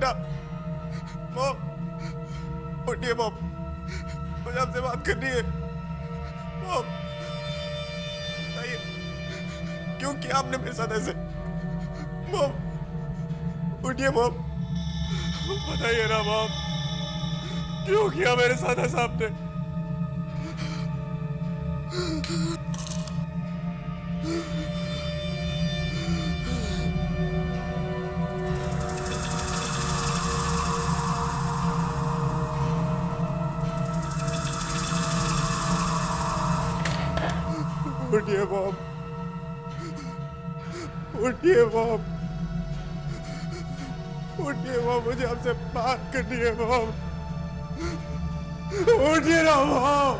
बेटा। मॉम उठिए मॉम, मुझे आपसे बात करनी है। मॉम बताइए क्यों किया आपने मेरे साथ ऐसे? मॉम उठिए मॉम, बताइए ना मॉम, क्यों किया मेरे साथ ऐसा आपने? उठिए मॉम, उठिए मॉम, उठिए मॉम, मुझे आपसे बात करनी है मॉम। उठिए ना मॉम,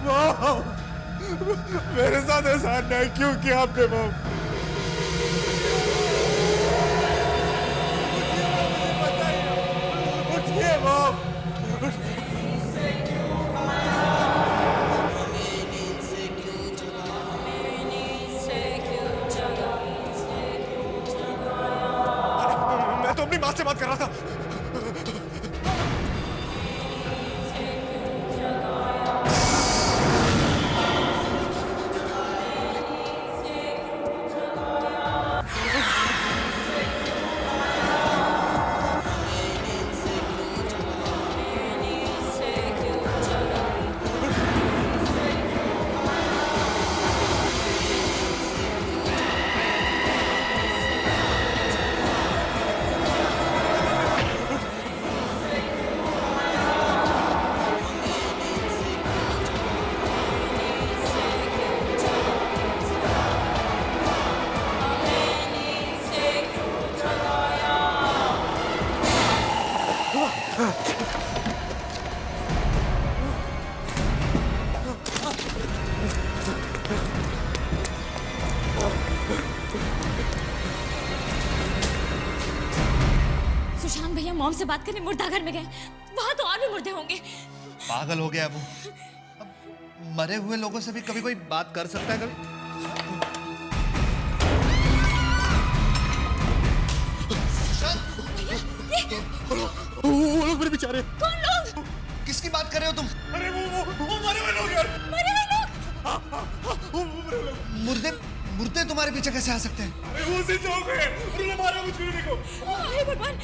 मॉम मेरे साथ ऐसा अन्याय क्यों किया आपने मॉम? उठिए मॉम। मैं तो अपनी माँ से बात कर रहा था। सुशांत भैया मॉम से बात करने मुर्दाघर में गए, वहां तो और भी मुर्दे होंगे। पागल हो गया वो। अब मरे हुए लोगों से भी कभी कोई बात कर सकता है कभी? वो लोग मेरे बेचारे। कौन लोग? किसकी बात कर रहे हो तुम? अरे वो मरे हुए लोग यार। मरे हुए लोग? वो मरे हुए लोग। मुर्दे मुर्दे तुम्हारे पीछे कैसे आ सकते हैं? अरे वो सिद्ध हो गए, उन्होंने मारा मुझ किसी को। हे भगवान,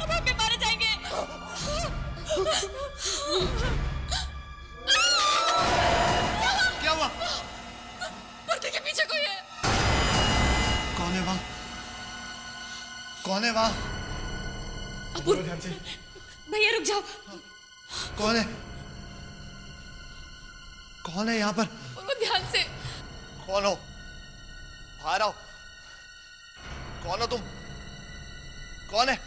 अब हम भी मारे जाएंगे। क्या हुआ? मुर्दे के पीछे कोई है। कौन है वहां? कौन है वहां? अपूर्व भैया रुक जाओ। कौन है? कौन है यहाँ पर? वो ध्यान से। कौन हो? बाहर आओ। कौन हो तुम? कौन है?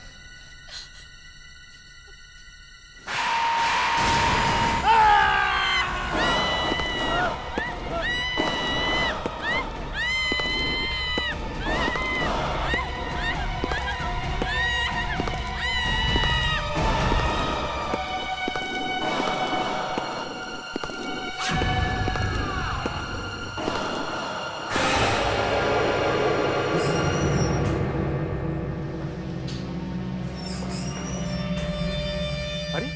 अरे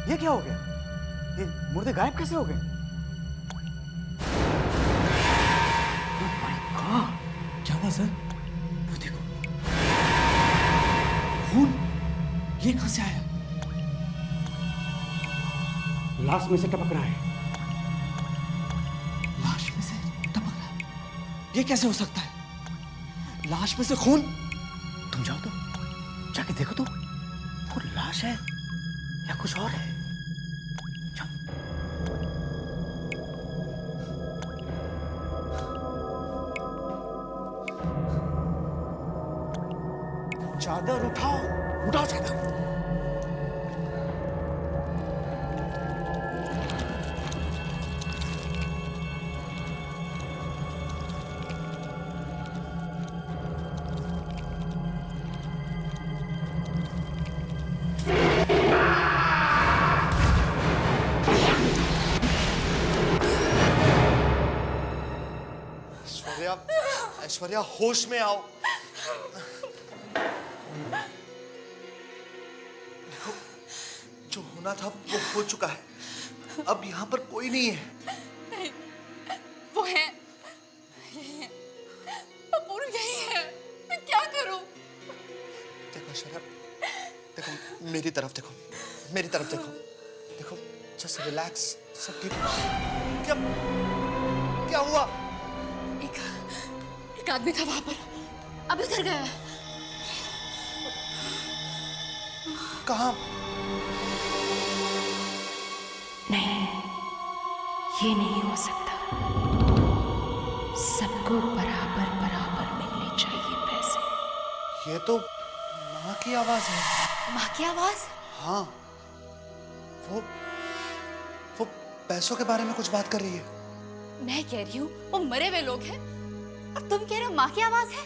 ये क्या हो गया? ये मुर्दे गायब कैसे हो गए? Oh my God! क्या हुआ सर? वो देखो, खून ये कहां से आया? लाश में से टपक रहा है। लाश में से टपक रहा है? ये कैसे हो सकता है? लाश में से खून? तुम जाओ तो, जाके देखो तो, वो लाश है या कुछ और है? जाओ। चादर उठाओ, उठाओ चादर। ऐश्वर्या, ऐश्वर्या होश में आओ। होना था वो हो चुका है। अब यहाँ पर कोई नहीं है। नहीं, वो है, यही है, अपूर्व यही है। मैं क्या करूं? देखो शरद, देखो मेरी तरफ देखो, मेरी तरफ देखो, देखो जस्ट रिलैक्स, सब ठीक। क्या क्या हुआ? एक आदमी था वहां पर, अब इधर गया है। कहाँ? नहीं, ये नहीं हो सकता। सबको बराबर बराबर मिलने चाहिए पैसे। ये तो माँ की आवाज है। माँ की आवाज? हाँ, वो पैसों के बारे में कुछ बात कर रही है। मैं कह रही हूँ वो मरे हुए लोग हैं और तुम कह रहे हो माँ की आवाज है।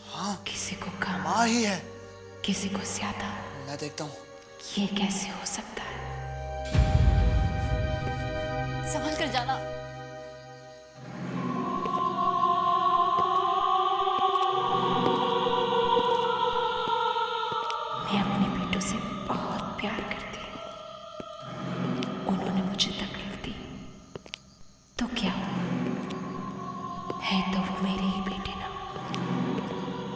हाँ, किसी को कम, माँ ही है। किसी को ज्यादा। मैं देखता हूँ। ये कैसे हो सकता है? संभल कर जाना। मैं अपने बेटों से बहुत प्यार करती हूँ। उन्होंने मुझे तकलीफ दी तो क्या हुआ? है तो वो मेरे ही बेटे ना।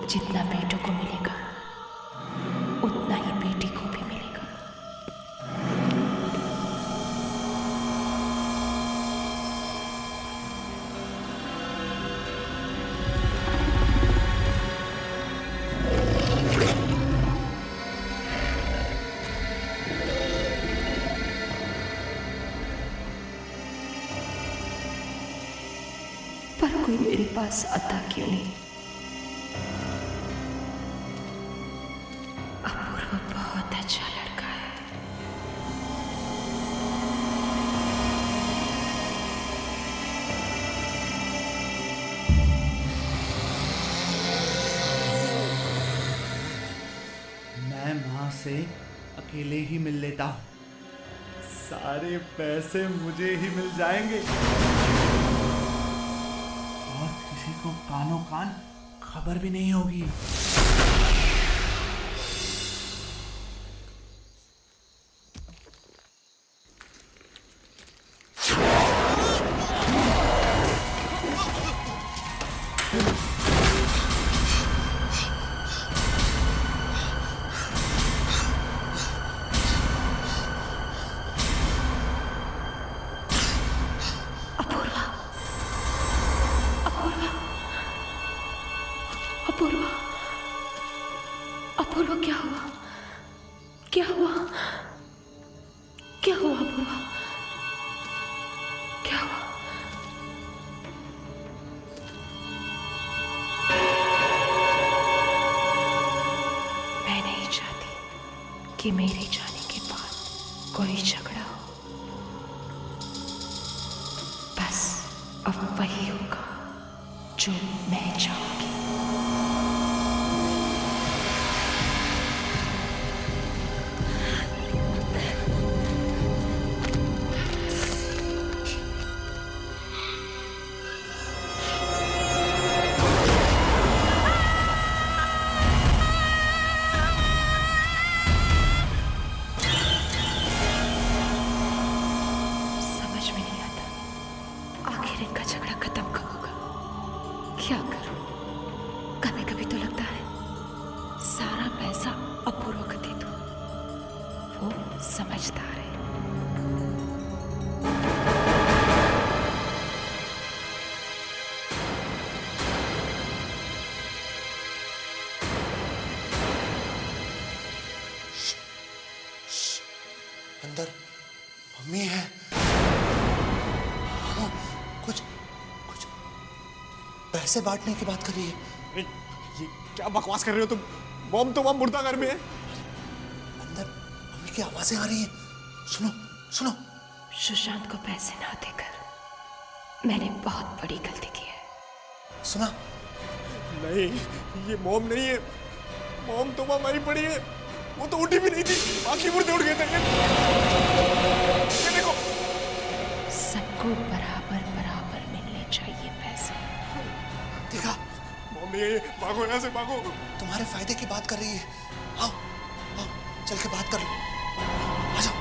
जितना बेटों को मिलेगा उतना ही बेटी को भी मिलेगा। पर कोई मेरे पास आता क्यों नहीं? अपूर्व बहुत अच्छा लड़का है। मैं माँ से अकेले ही मिल लेता हूँ, सारे पैसे मुझे ही मिल जाएंगे और किसी को कानों कान खबर भी नहीं होगी। अपूर्व, अपूर्व क्या हुआ? क्या हुआ? क्या हुआ अपूर्व? क्या हुआ? मैं नहीं चाहती कि मेरे जाने के बाद कोई झगड़ा हो। बस अब वही होगा जो मैं चाहूंगी। समझ में नहीं आता आखिर इनका झगड़ा खत्म कब होगा। क्या करूं? कभी कभी तो लगता है सारा पैसा अपूर्व को दे दूं। वो समझदार है। अंदर मम्मी है। हाँ, कुछ कुछ पैसे बांटने की बात कर रही है। ये क्या बकवास कर रहे हो तुम? मॉम तो वहां मुर्दा घर में है। अंदर मम्मी की आवाजें आ रही हैं। सुनो सुनो। सुशांत को पैसे ना देकर मैंने बहुत बड़ी गलती की है। सुना? नहीं, ये मॉम नहीं है। मॉम तो वहां मरी पड़ी है। वो तो उठी भी नहीं थी, बाकी मुर्दे उड़ गए थे। ये देखो। सबको बराबर बराबर मिलने चाहिए पैसे। देखा? मॉम नहीं है ये। भागो यहाँ से, भागो। तुम्हारे फायदे की बात कर रही है। आओ आओ चल के बात कर लो। आ जाओ।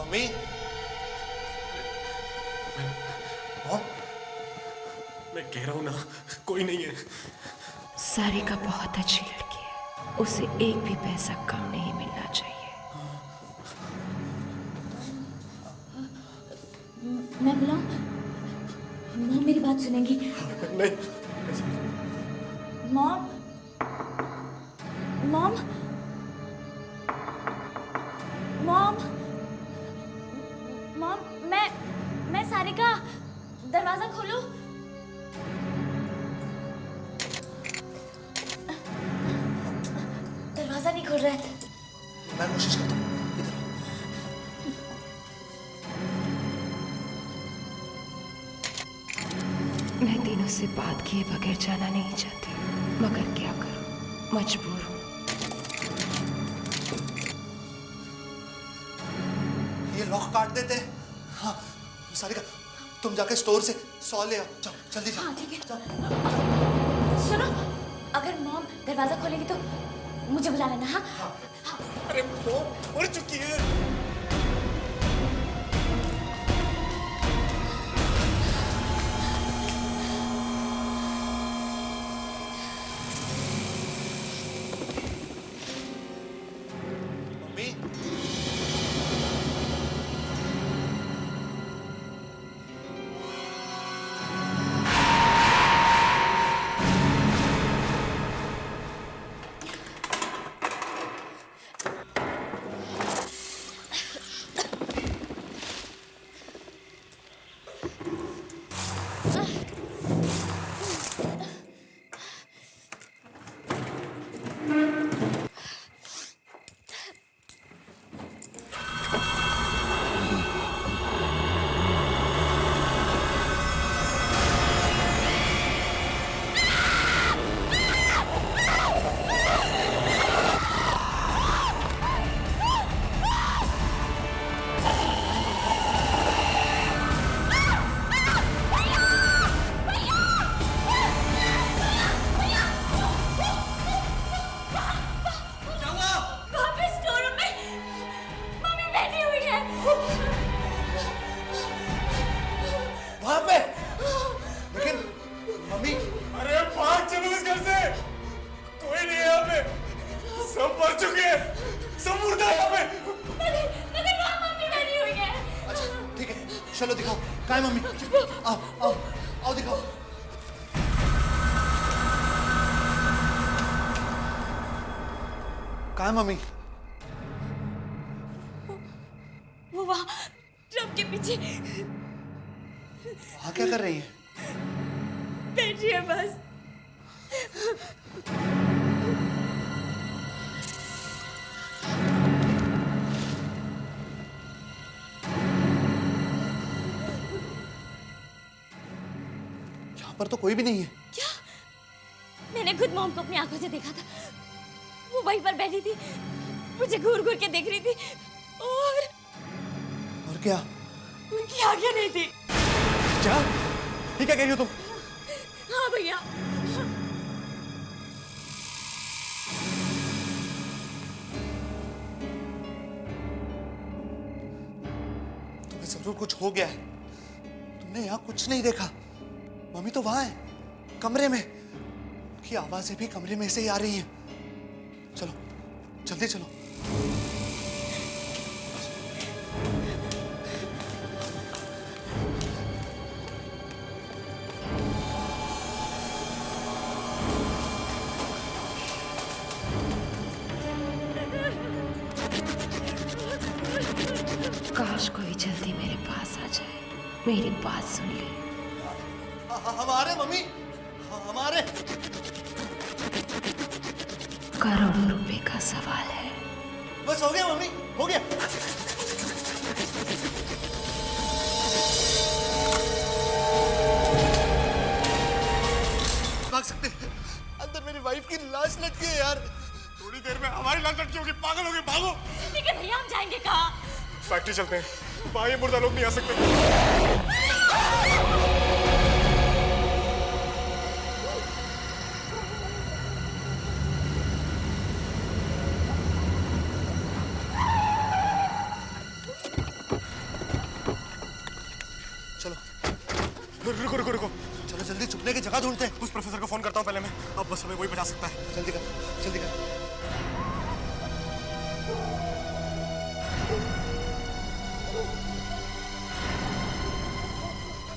मम्मी मॉम मैं कह रहा हूं ना, कोई नहीं है। सारिका बहुत अच्छी लड़की है, उसे एक भी पैसा कम नहीं मिलना चाहिए। मैं बुलाऊं? मॉम मेरी बात सुनेंगी। नहीं, मॉम, मॉम, मॉम, मॉम, मैं सारिका, दरवाजा खोलो। दरवाजा नहीं खोल रहा है। मैं कोशिश करता हूँ। इधर आओ। मैं दिनों से बात किए बगैर जाना नहीं चाहती, मगर क्या करूं, मजबूर हूं। ये लॉक काट देते हैं। हाँ सारिका, तुम जाके स्टोर से 100 ले आओ। जाओ जल्दी जाओ। हाँ, ठीक है। जाओ। सुनो, अगर मॉम दरवाजा खोलेगी तो मुझे बुला लेना। हाँ, अरे वो मर चुकी है। मम्मी वहाँ पे स्टोर रूम में मम्मी बैठी हुई है। वहां पे, लेकिन मम्मी अरे भाग चलो इस घर से, कोई नहीं है यहाँ पे, सब मर चुके हैं, सब मुर्दा है यहाँ पे। मगर वहाँ मम्मी बैठी हुई है। अच्छा ठीक है, चलो दिखाओ कहाँ है मम्मी। आओ आओ आओ दिखाओ। कहाँ है मम्मी? वो वहाँ ट्रक के पीछे वहाँ क्या कर रही है? बैठी है बस। यहाँ पर तो कोई भी नहीं है। क्या? मैंने खुद मॉम को अपनी आंखों से देखा था, वो वहीं पर बैठी थी, मुझे घूर घूर के देख रही थी और क्या? उनकी आंखें नहीं थी। क्या? ये क्या कह रही हो तुम? हाँ भैया, तुम्हें जरूर कुछ हो गया है। तुमने यहाँ कुछ नहीं देखा। मम्मी तो वहां है, कमरे में। उनकी आवाजें भी कमरे में से ही आ रही हैं। चलो जल्दी चलो। काश कोई जल्दी मेरे पास आ जाए, मेरी बात सुन ले। हम आ रहे हैं मम्मी, हम आ रहे हैं। करोड़ों रुपए का सवाल है। बस हो गया मम्मी, हो गया। भाग सकते हैं। अंदर मेरी वाइफ की लाश लटकी है यार। थोड़ी देर में हमारी लाश लटकी होगी, पागल होगी, भागो। लेकिन भैया हम जाएंगे कहाँ? फैक्ट्री चलते हैं, वहाँ ये मुर्दा लोग नहीं आ सकते। रुको रुको रुको, चलो जल्दी छुपने की जगह ढूंढते हैं। उस प्रोफेसर को फोन करता हूँ पहले मैं, अब बस हमें वही बचा सकता है। जल्दी कर, जल्दी कर।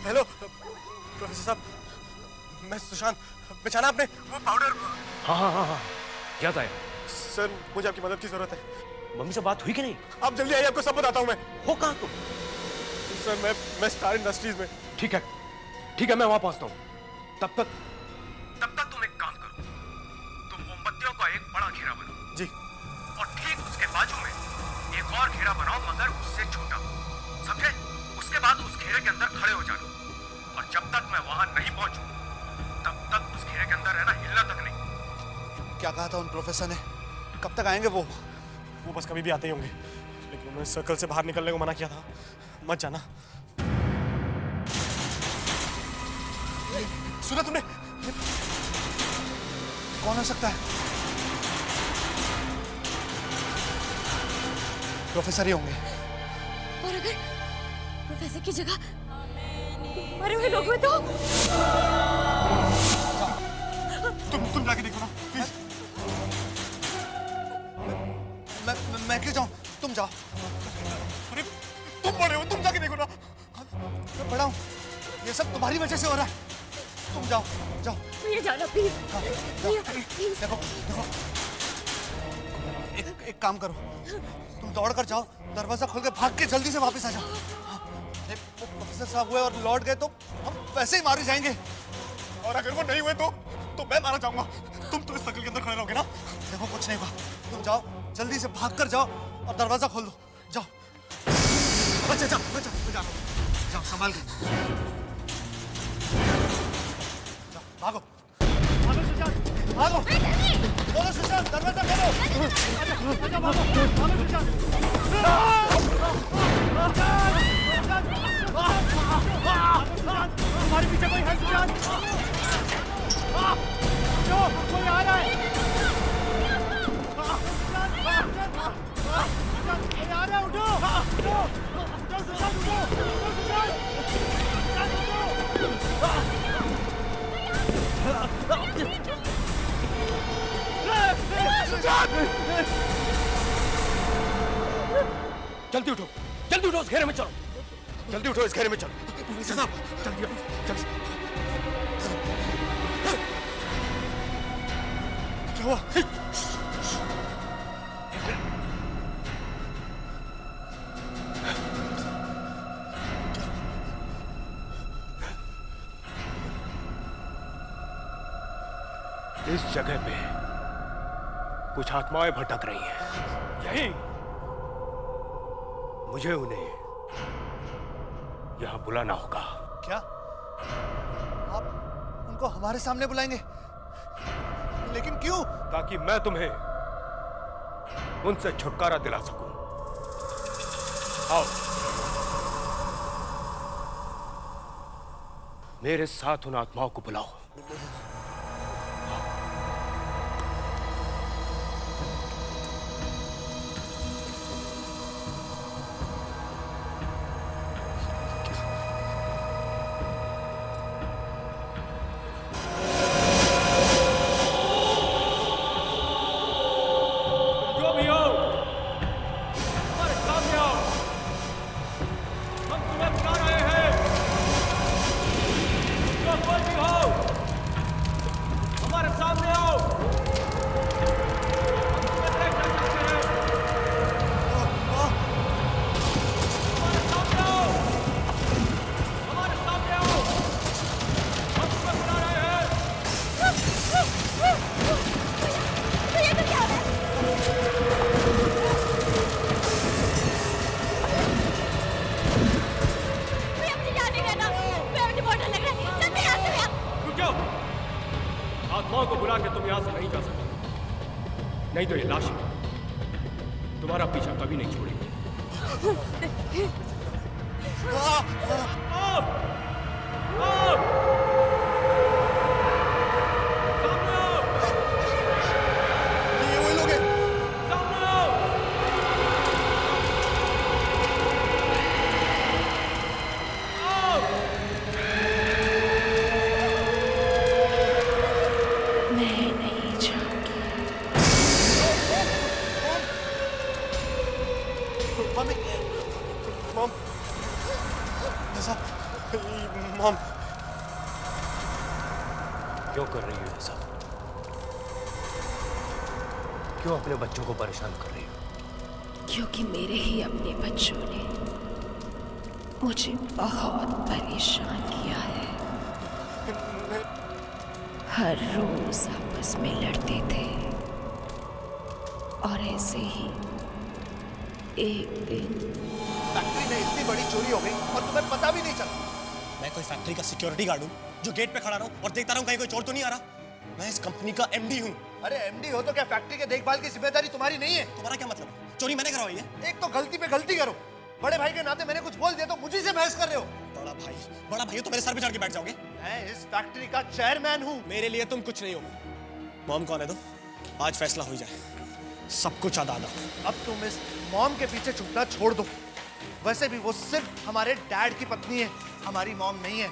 हेलो प्रोफेसर साहब, मैं सुशांत। पहचाना आपने वो पाउडर? हाँ हाँ हाँ हाँ, याद आया। सर मुझे आपकी मदद की जरूरत है। मम्मी से बात हुई कि नहीं? आप जल्दी आइए, आपको सब बताता हूँ मैं। हो कहाँ तुम? सर मैं स्टार इंडस्ट्रीज में। ठीक है, मैं वहां पहुंचता हूँ। तब तक तुम एक काम करो, तुम मोमबत्तियों का एक बड़ा घेरा बनाओ जी। और ठीक उसके बाजू में एक और घेरा बनाओ, मगर उससे छोटा, समझे? उसके बाद उस घेरे के अंदर खड़े हो जाना, और जब तक मैं वहां नहीं पहुंचूं तब तक उस घेरे के अंदर रहना, हिलना तक नहीं। क्या कहा था उन प्रोफेसर ने? कब तक आएंगे वो? वो बस कभी भी आते ही होंगे, लेकिन उन्होंने सर्कल से बाहर निकलने को मना किया था। मत जाना। सुना तुमने? कौन हो सकता है? प्रोफेसर ही होंगे। और अगर प्रोफेसर की जगह मरे हुए लोग हुए तो? तुम जाके देखो ना प्लीज। मैं क्यों जाऊं? तुम जाओ। अरे तुम बड़े हो, तुम जाके देखो ना। मैं बड़ा हूं, ये सब तुम्हारी वजह से हो रहा है। तुम जाओ, जाओ। भैया जाना प्लीज। भैया प्लीज। देखो देखो, एक काम करो, तुम दौड़ कर जाओ, दरवाजा खोल के भाग के जल्दी से वापस आ जाओ। वो प्रोफेसर साहब हुए और लौट गए तो हम वैसे ही मारे जाएंगे। और अगर वो नहीं हुए तो मैं मारा जाऊंगा। तुम तो इस सर्कल के अंदर खड़े रहोगे ना? देखो कुछ नहीं हुआ, तुम जाओ, जल्दी से भाग कर जाओ और दरवाजा खोल दो। जाओ। अच्छा जाओ, जाओ, संभाल के जाओ, भागो भागो सुशांत, भागो। बोलो सुशांत, दरवाजा खोलो। हमारे पीछे कोई है सुशांत? कोई आ रहा है। कोई आ रहा है, उठो सुशांत, उठो जल्दी उठो उस घेरे में चलो, जल्दी उठो, इस घेरे में चलो। प्रोफेसर साहब जल्दी आओ, जल्दी। क्या हुआ? इस जगह पे कुछ आत्माएं भटक रही हैं। यही मुझे उन्हें यहां बुलाना होगा। क्या आप उनको हमारे सामने बुलाएंगे? लेकिन क्यों? ताकि मैं तुम्हें उनसे छुटकारा दिला सकूं। आओ, मेरे साथ उन आत्माओं को बुलाओ। आत्माओं को बुला के तुम यहां से नहीं जा सकते, नहीं तो ये लाशें तुम्हारा पीछा कभी नहीं छोड़ेगी। ये वही लोग हैं। मॉम ऐसा मॉम क्यों कर रही हो ऐसा? क्यों अपने बच्चों को परेशान कर रही हो? क्योंकि मेरे ही अपने बच्चों ने मुझे बहुत परेशान किया है। हर रोज आपस में लड़ते थे और ऐसे ही एक दिन फैक्ट्री में इतनी बड़ी चोरी हो गई और तुम्हें पता भी नहीं चला। मैं कोई फैक्ट्री का सिक्योरिटी गार्ड हूँ जो गेट पे खड़ा रहूं और देखता रहूं कहीं कोई चोर तो नहीं आ रहा। मैं इस कंपनी का एमडी हूँ। अरे एमडी हो तो क्या फैक्ट्री के देखभाल की जिम्मेदारी तुम्हारी नहीं है? तुम्हारा क्या मतलब? चोरी मैंने करवाई है। एक तो गलती पे गलती करो, बड़े भाई के नाते मैंने कुछ बोल दिया तो मुझे से बहस कर रहे हो। बड़ा भाई हो तो मेरे सर पे चढ़ के बैठ जाओगे। मैं इस फैक्ट्री का चेयरमैन हूँ। मेरे लिए तुम कुछ नहीं हो। मॉम कौन है? तो आज फैसला हो जाए, सब कुछ अदा दो। अब तुम इस मॉम के पीछे छुपना छोड़ दो। वैसे भी वो सिर्फ हमारे डैड की पत्नी है, हमारी मॉम नहीं है।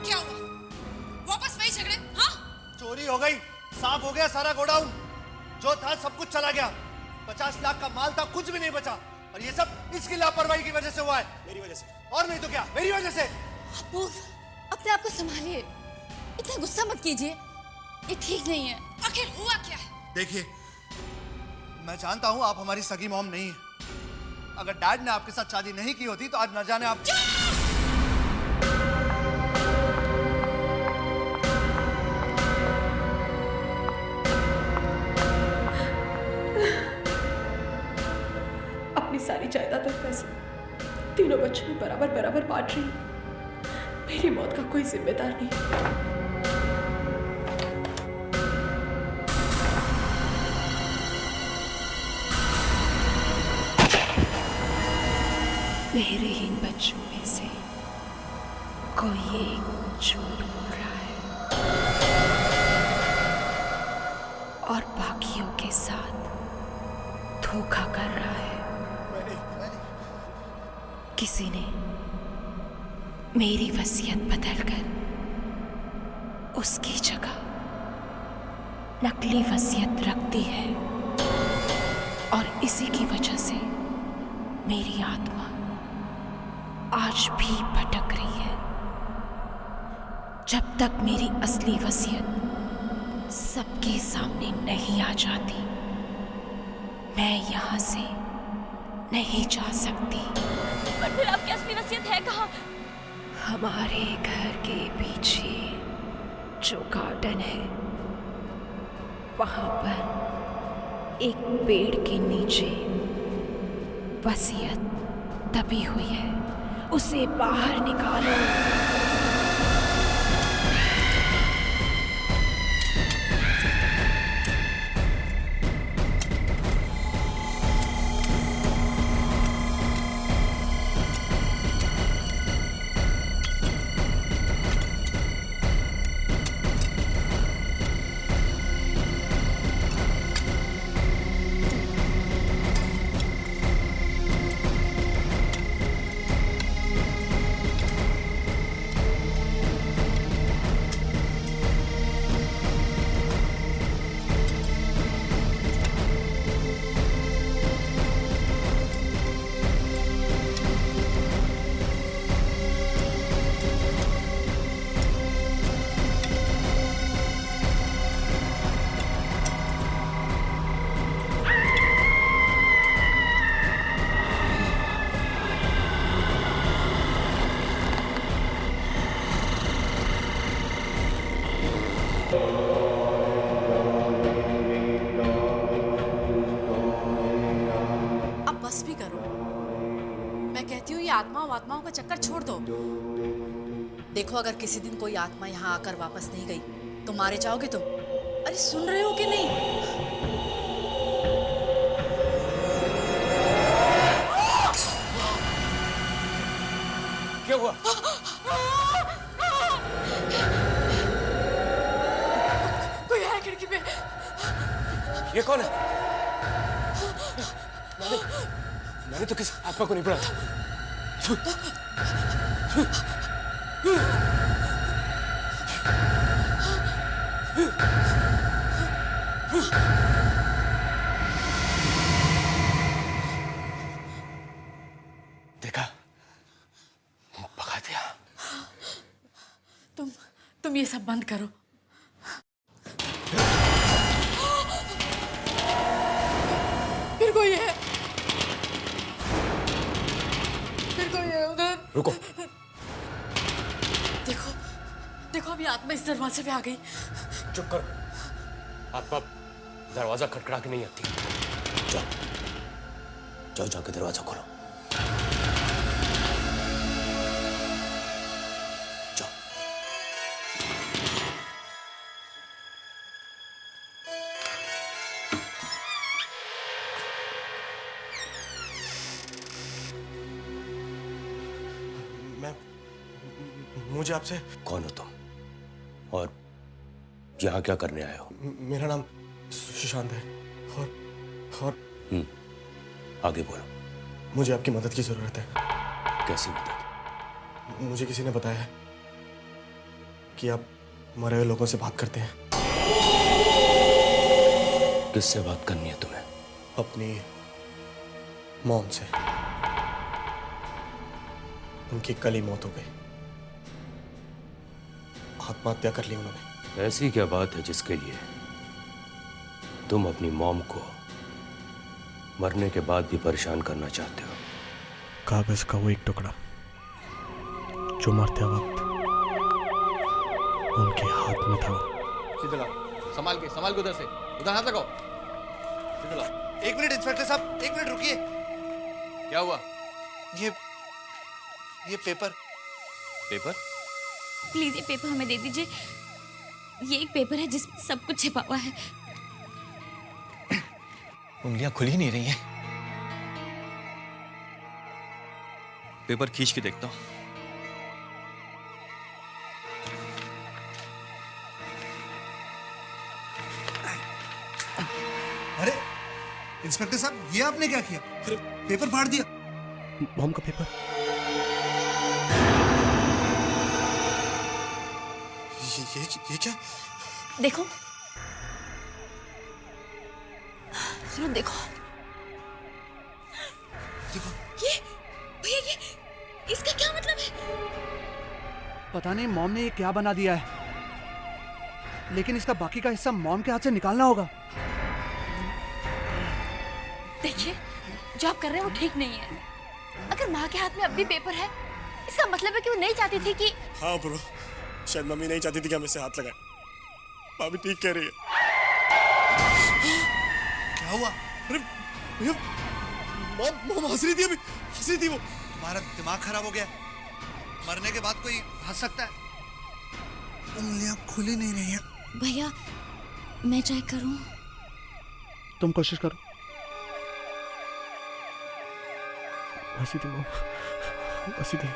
क्या हुआ? वापस वही झगड़े? हाँ? चोरी हो गई, साफ हो गया सारा गोडाउन। जो था सब कुछ चला गया। 50 लाख का माल था, कुछ भी नहीं बचा। और ये सब इसकी लापरवाही की वजह से हुआ है। मेरी वजह से? और नहीं तो क्या, मेरी वजह से। अबू, अपने आप को संभालिए, इतना गुस्सा मत कीजिए, ये ठीक नहीं है। आखिर हुआ क्या है? देखिए, मैं जानता हूं आप हमारी सगी मॉम नहीं है। अगर डैड ने आपके साथ शादी नहीं की होती तो आज न जाने आप। अपनी सारी जायदाद और पैसे तीनों बच्चों में बराबर बराबर बांट रही हूँ। मेरी मौत का कोई जिम्मेदार नहीं। मेरे ही बच्चों में से कोई एक झूठ बोल रहा है और बाकियों के साथ धोखा कर रहा है। किसी ने मेरी वसीयत बदलकर उसकी जगह नकली वसीयत रख दी है और इसी की वजह से मेरी आत्मा आज भी भटक रही है। जब तक मेरी असली वसीयत सबके सामने नहीं आ जाती, मैं यहाँ से नहीं जा सकती। पर फिर आपकी असली वसीयत है कहाँ? हमारे घर के पीछे जो गार्डन है, वहां पर एक पेड़ के नीचे वसीयत दबी हुई है। उसे बाहर निकालो। अब बस भी करो। मैं कहती हूँ ये आत्माओं का चक्कर छोड़ दो। देखो, अगर किसी दिन कोई आत्मा यहाँ आकर वापस नहीं गई तो मारे जाओगे तुम। अरे सुन रहे हो कि नहीं? क्या हुआ? कोई है खिड़की पे। ये कौन है? मैंने तो किसी आत्मा को नहीं पढ़ा था। ये सब बंद करो। फिर कोई है, फिर कोई है उधर। रुको। देखो देखो, अभी आत्मा इस दरवाजे पे आ गई। चुप करो। आत्मा दरवाजा खटखड़ा के नहीं आती। जाओ जाओ, जाके दरवाजा खोलो। जाओ। मुझे आपसे। कौन हो तुम और यहाँ क्या करने आए हो? मेरा नाम सुशांत है और आगे बोलो। मुझे आपकी मदद की जरूरत है। कैसी मदद? मुझे किसी ने बताया है कि आप मरे हुए लोगों से बात करते हैं। किससे बात करनी है तुम्हें? अपनी मॉम से। उनकी कल ही मौत हो गई, आत्महत्या कर ली उन्होंने। ऐसी क्या बात है जिसके लिए तुम अपनी मॉम को मरने के बाद भी परेशान करना चाहते हो? कागज का वो एक टुकड़ा जो मरते वक्त उनके हाथ में था। सीधे लाओ, संभाल के उधर से, उधर हाथ लगाओ। सीधे लाओ। एक मिनट इंस्पेक्टर साहब, एक मिनट रुकिए। क्या हुआ? ये पेपर प्लीज ये पेपर हमें दे दीजिए। ये एक पेपर है जिसमें सब कुछ छिपा हुआ है। उंगलियां खुल ही नहीं रही हैं। पेपर खींच के देखता हूं। अरे इंस्पेक्टर साहब, ये आपने क्या किया? अरे पेपर फाड़ दिया। मॉम का पेपर। ये क्या? देखो सुनो, देखो ये भैया, ये इसका क्या मतलब है? पता नहीं मॉम ने ये क्या बना दिया है, लेकिन इसका बाकी का हिस्सा मॉम के हाथ से निकालना होगा। देखिए, जो आप कर रहे हैं वो ठीक नहीं है। अगर माँ के हाथ में अब भी पेपर है, इसका मतलब है कि वो नहीं चाहती थी कि। हाँ ब्रो, शायद मम्मी नहीं चाहती थी कि हम इससे हाथ लगाएं। भाभी ठीक कह रही है। क्या हुआ? अरे भैया, मॉम हंस रही थी, अभी हंस रही थी वो। तुम्हारा दिमाग खराब हो गया? मरने के बाद कोई हंस सकता है? उंगलियां खुली नहीं रही हैं। भैया मैं चेक करूं? तुम कोशिश करो। हंसी थी मॉम, हंसी थी।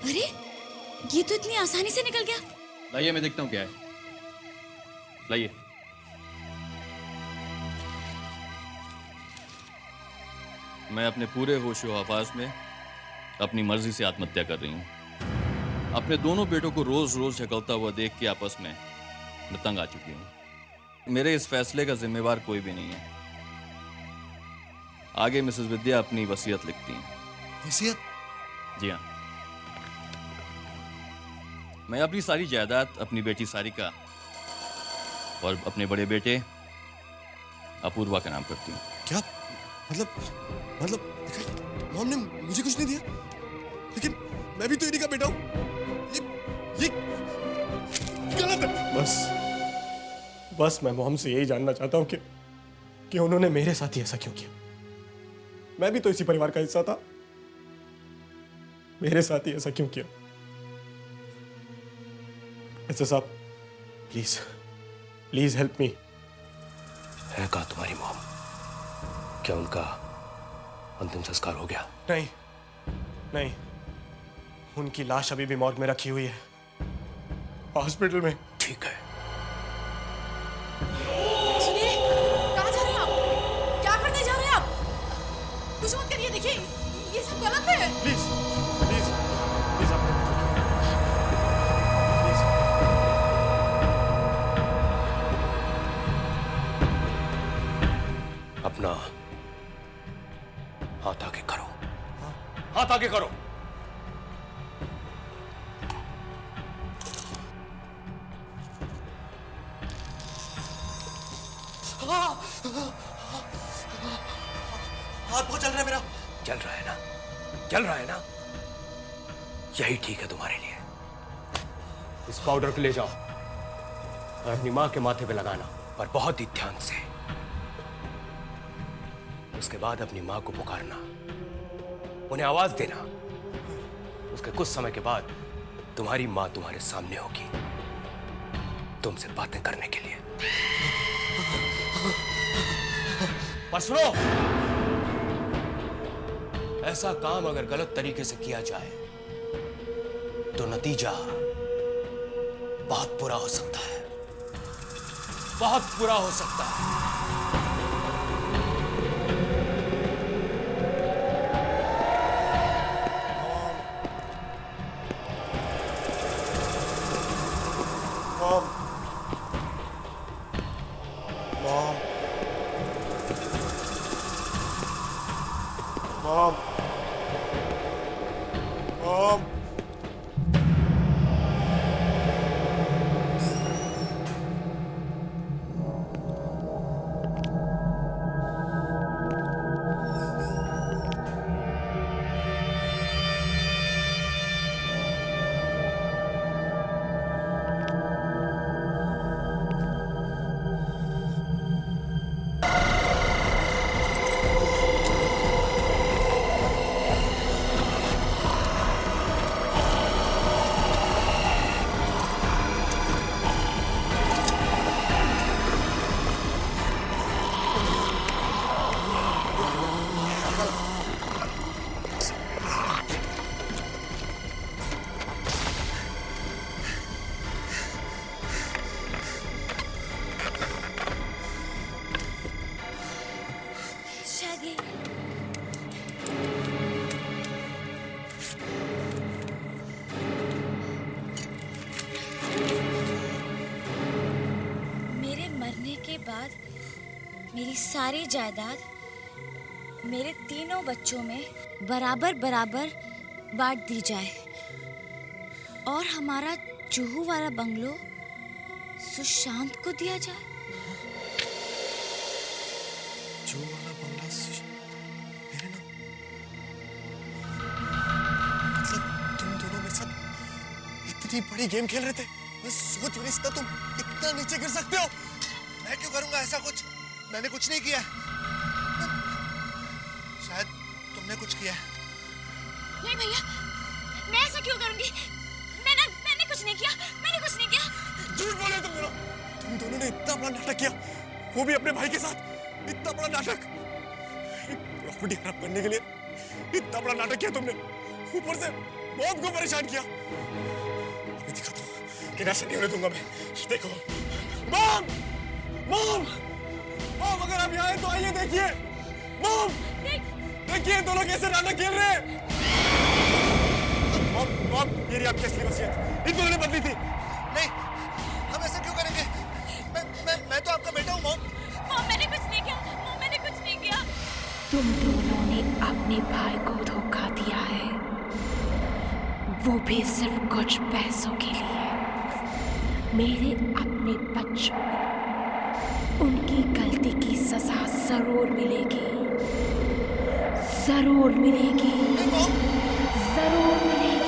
अरे ये तो इतनी आसानी से निकल गया। लाइए मैं देखता हूँ क्या है। लाइए। मैं अपने पूरे होशो हवास में अपनी मर्जी से आत्महत्या कर रही हूँ। अपने दोनों बेटों को रोज रोज झकलता हुआ देख के आपस में मैं तंग आ चुकी हूँ। मेरे इस फैसले का जिम्मेवार कोई भी नहीं है। आगे मिसेस विद्या अपनी वसीयत लिखती हैं। वसीयत? जी हाँ। मैं अपनी सारी जायदाद अपनी बेटी सारिका और अपने बड़े बेटे अपूर्वा का नाम करती हूँ। क्या मतलब मॉम ने मुझे कुछ नहीं दिया, लेकिन मैं भी तो इन्हीं का बेटा हूँ। ये गलत है। बस मैं मॉम से यही जानना चाहता हूँ कि उन्होंने मेरे साथ ही ऐसा क्यों किया। मैं भी तो इसी परिवार का हिस्सा था, मेरे साथ ही ऐसा क्यों किया? ऐसा साहब, प्लीज हेल्प मी। है कहाँ तुम्हारी मॉम? क्या उनका अंतिम संस्कार हो गया? नहीं, उनकी लाश अभी भी मॉर्ग में रखी हुई है, हॉस्पिटल में। ठीक है। सुनिए, कहाँ जा रहे हैं आप? क्या करने जा रहे हैं आप? कुछ मत करिए, देखिए ये सब गलत है। प्लीज आप अपना हाथ आगे करो। हाथ बहुत चल रहा है मेरा। चल रहा है ना, चल रहा है ना, यही ठीक है तुम्हारे लिए। इस पाउडर को ले जाओ और अपनी मां के माथे पे लगाना, पर बहुत ही ध्यान से। उसके बाद अपनी मां को पुकारना, उन्हें आवाज देना। उसके कुछ समय के बाद तुम्हारी मां तुम्हारे सामने होगी, तुमसे बातें करने के लिए। पर सुनो, ऐसा काम अगर गलत तरीके से किया जाए तो नतीजा बहुत बुरा हो सकता है, बहुत बुरा हो सकता है। Mom, mom, mom, mom. शायद ये मेरे मरने के बाद मेरी सारी जायदाद मेरे तीनों बच्चों में बराबर बराबर बांट दी जाए और हमारा जुहू वाला बंगलो सुशांत को दिया जाए। जो वाला बंगला मेरे नाम, मतलब तुम दोनों मेरे साथ इतनी बड़ी गेम खेल रहे थे, मैं सोच भी नहीं सकता तुम इतना नीचे गिर सकते हो। मैं क्यों करूंगा ऐसा कुछ? मैंने कुछ नहीं किया। शायद तुमने कुछ किया है। नहीं भैया, मैं ऐसा क्यों करूंगी? मैंने कुछ नहीं किया, मैंने कुछ नहीं किया। झूठ बोले तुम दोनों ने इतना बड़ा नाटक किया, वो भी अपने भाई के साथ। इतना बड़ा नाटक, प्रॉपर्टी खराब करने के लिए इतना बड़ा नाटक किया तुमने, ऊपर से मौत को परेशान किया। अभी दिखाता हूँ कि ऐसा नहीं होने दूंगा मैं। देखो मॉम, मॉम, मॉम, अगर आप यहाँ आए तो आइए, देखिए मॉम, देखिए दोनों कैसे नाटक खेल रहे हैं। मॉम, मॉम, ये रही आपकी असली वसीयत, इन दोनों ने बदली थी। नहीं, हम ऐसा क्यों करेंगे? मैं तो आपका बेटा हूँ मॉम। मॉम, मैंने कुछ नहीं किया, मॉम, मैंने कुछ नहीं किया। तुम दोनों ने अपने भाई को धोखा दिया है, वो भी सिर्फ कुछ पैसों के लिए। मेरे अपने बच्चों को उनकी गलती की सजा जरूर मिलेगी, जरूर मिलेगी, जरूर मिलेगी।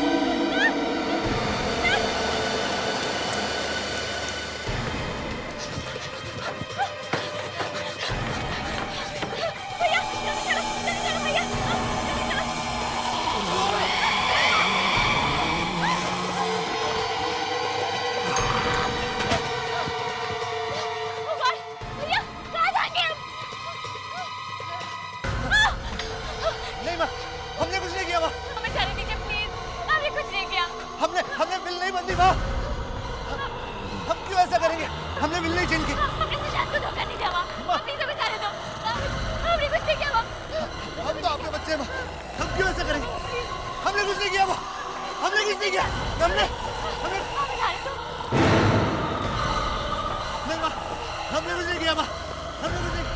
नहीं माँ, हमने कुछ नहीं किया माँ। हमें जाने दीजिए प्लीज, हमने कुछ नहीं किया। हमने बिल नहीं बंदी माँ। हम क्यों ऐसा करेंगे? हमने बिल नहीं छीन की। हमने सुशांत को धोखा नहीं दिया माँ, प्लीज हमें जाने दो। हमने कुछ नहीं किया माँ। हम तो आपके बच्चे हैं माँ, हम क्यों ऐसा करेंगे? हमने कुछ नहीं किया माँ, हमने कुछ नहीं किया। हमने हमें जाने दो। नहीं माँ, हमने कुछ नहीं किया माँ, हमने कुछ नहीं किया।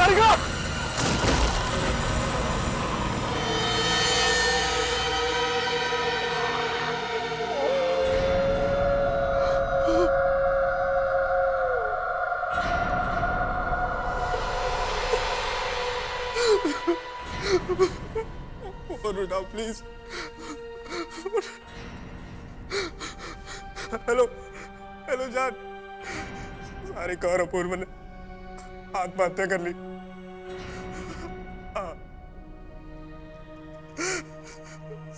Sarika! Varuna please. Hello hello जान, सारिका और अपूर्व ने आत्महत्या कर ली। हाँ।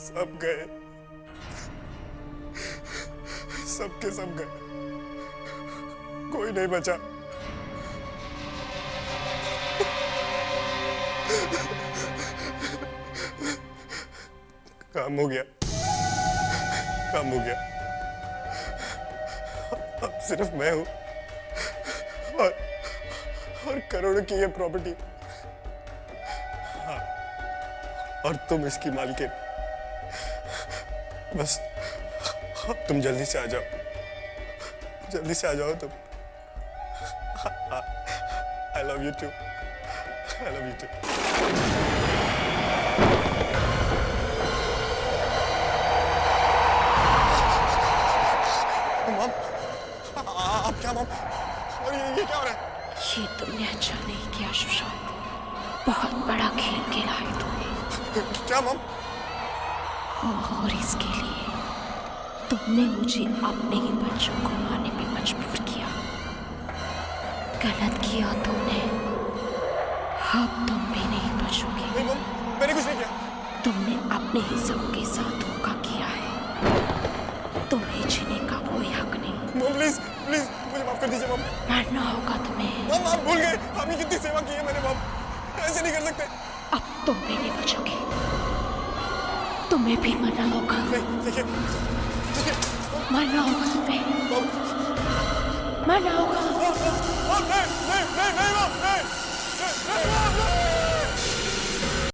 सब गए, सबके सब गए, कोई नहीं बचा। काम हो गया, काम हो गया। अब सिर्फ मैं हूं और करोड़ों की ये प्रॉपर्टी। हाँ, और तुम इसकी मालकिन। बस अब तुम जल्दी से आ जाओ, जल्दी से आ जाओ तुम। I love you too, I love you too. मम, आप क्या मम? और ये क्या हो रहा है? ये तुमने अच्छा नहीं किया सुशांत, बहुत बड़ा खेल खेला है तुमने। क्या मम? और इसके लिए तुमने मुझे अपने ही बच्चों को मारने पे मजबूर किया। गलत किया तुमने, अब तुम भी नहीं बचोगे। नहीं मम, मैंने कुछ नहीं किया। तुमने अपने ही सबों के साथ धोखा किया है, तुम्हें जीने का कोई हक नहीं। मम प्लीज प्लीज मुझे माफ कर दीजिए मम। मरना होगा तुम्हें। मम आप भूल गए, आपकी कितनी सेवा की है मैंने मम, ऐसे नहीं कर सकते। अब तुम भी नहीं बचोगे, तुम्हें भी मरना होगा। नहीं देखिए, मरना होगा तुम्हें, मरना होगा।